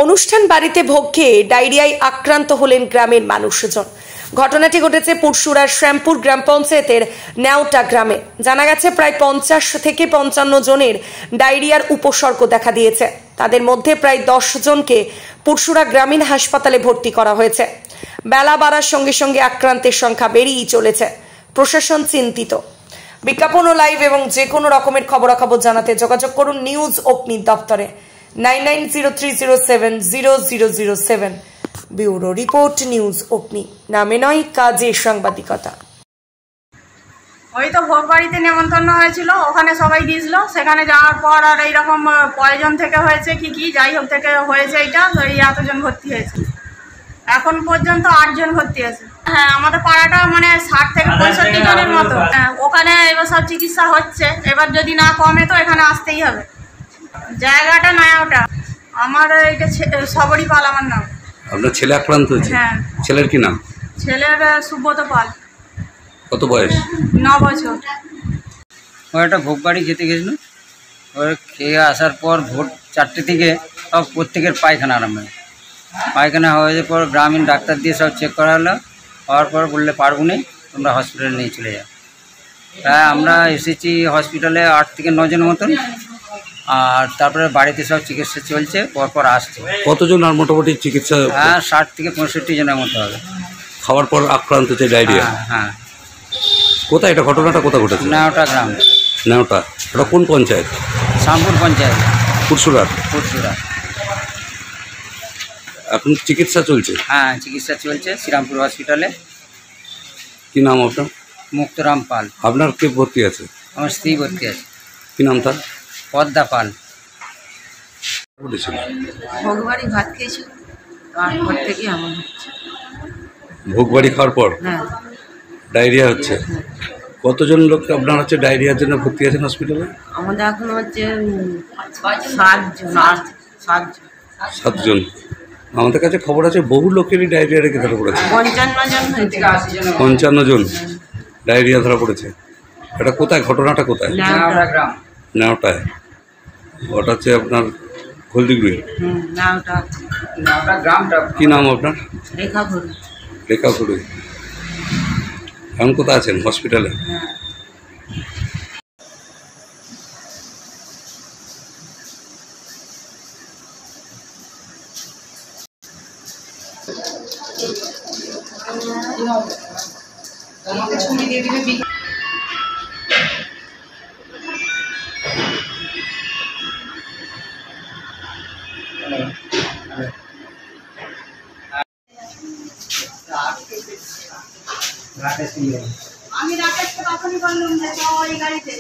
অনুষ্ঠান বাড়িতে ভোগ খেয়ে ডায়রিয়ায় আক্রান্ত হলেন গ্রামের মানুষজন। ঘটনাটি ঘটেছে পুরসুরার শ্যামপুর গ্রাম পঞ্চায়েতের নেওটা গ্রামে। জানা গেছে প্রায় 50 থেকে 55 জনের ডায়রিয়ার উপসর্গ দেখা দিয়েছে। তাদের মধ্যে প্রায় 10 জনকে পুরসুরা গ্রামীণ হাসপাতালে ভর্তি করা হয়েছে। বেলা বাড়ার সঙ্গে সঙ্গে আক্রান্তের সংখ্যা বেড়েই চলেছে। প্রশাসন চিন্তিত। বিজ্ঞাপন ও লাইভ এবং যে কোনো রকমের খবরাখবর জানাতে যোগাযোগ করুন নিউজ অগ্নি দপ্তরে 9903070007। ব্যুরো রিপোর্ট, নিউজ অগ্নি। নামে নয়, কাজে সাংবাদিকতা। ওই তো ভোগ বাড়িতে নেমন্তন্ন হয়েছিল, ওখানে সবাই দিয়েছিল। সেখানে যাওয়ার পর আর এইরকম প্রয়োজন থেকে হয়েছে কি যাই হোক থেকে হয়েছে এইটা, তো এই এতজন ভর্তি হয়েছে। এখন পর্যন্ত 8 জন ভর্তি আছে। হ্যাঁ, আমাদের পাড়াটা মানে 60 থেকে 65 জনের মতো। হ্যাঁ, ওখানে এবার সব চিকিৎসা হচ্ছে। এবার যদি না কমে তো এখানে আসতেই হবে। জায়গাটা নয়াটা। আমার এটা সবরই পাল আমার নাম। আপনার ছেলে আক্রান্ত হয়েছে? হ্যাঁ। ছেলের কি নাম? ছেলের সুব্রত পাল। কত বয়স? 9 বছর। ও একটা ভোগ বাড়ি খেতে গেছিল। ওর খেয়ে আসার পর ভোর 4টে থেকে সব প্রত্যেকের পায়খানা আরম্ভ হয়। পায়খানা হওয়ার পর গ্রামীণ ডাক্তার দিয়ে সব চেক করা হলো। হওয়ার পর বললে পারবো না, তোমরা হসপিটালে নিয়ে চলে যাও। তাই আমরা এসেছি হসপিটালে 8 থেকে 9 জন মতন। আর তারপরে বাড়িতে সব চিকিৎসা চলছে, পরপর আসছে। কতজন আর মোটামুটি চিকিৎসা? হ্যাঁ, 60 থেকে 65 জনের মতো হবে। খাওয়ার পর আক্রান্ত হচ্ছে ডায়রিয়া? হ্যাঁ। কোথায় এটা ঘটনাটা কোথায় ঘটেছে? নেওটা গ্রাম। নেওটা, এটা কোন পঞ্চায়েত? শ্যামপুর পঞ্চায়েত, পুরসুরার। পুরসুরা। এখন চিকিৎসা চলছে? হ্যাঁ, চিকিৎসা চলছে শ্রীরামপুর হসপিটালে। কি নাম আপনার? মুক্তরাম পাল। আপনার কে ভর্তি আছে? আমার স্ত্রী ভর্তি আছে। কি নাম তার? পদ্মা পাল। ভোগবাড়ি ভাত খেয়েছি, তারপর থেকে এমন হচ্ছে। ভোগবাড়ি খাওয়ার পর হ্যাঁ, ডায়রিয়া হচ্ছে। কতজন লোক আপনার হচ্ছে ডায়রিয়ার জন্য ভর্তি আছেন হসপিটালে? আমাদের এখন হচ্ছে 7 জন। 7 জন। আমাদের কাছে খবর আছে বহু লোকেরই ডায়রিয়া রেখে ধরা পড়েছে। 55 জন হয়েছে। 55 জন ডায়রিয়া ধরা পড়েছে। এটা কোথায়, ঘটনাটা কোথায়? নেওটা গ্রাম। নেওটায়। ওটা হচ্ছে আপনার হলদিগুড়ি। নেওটা গ্রামটা। কি নাম আপনার? রেখা ঘুরি। রেখা ঘুরি। এখন কোথায় আছেন? হসপিটালে? হ্যাঁ। আমি রাকেশকে তখনই বললাম যে ওই গাড়িতে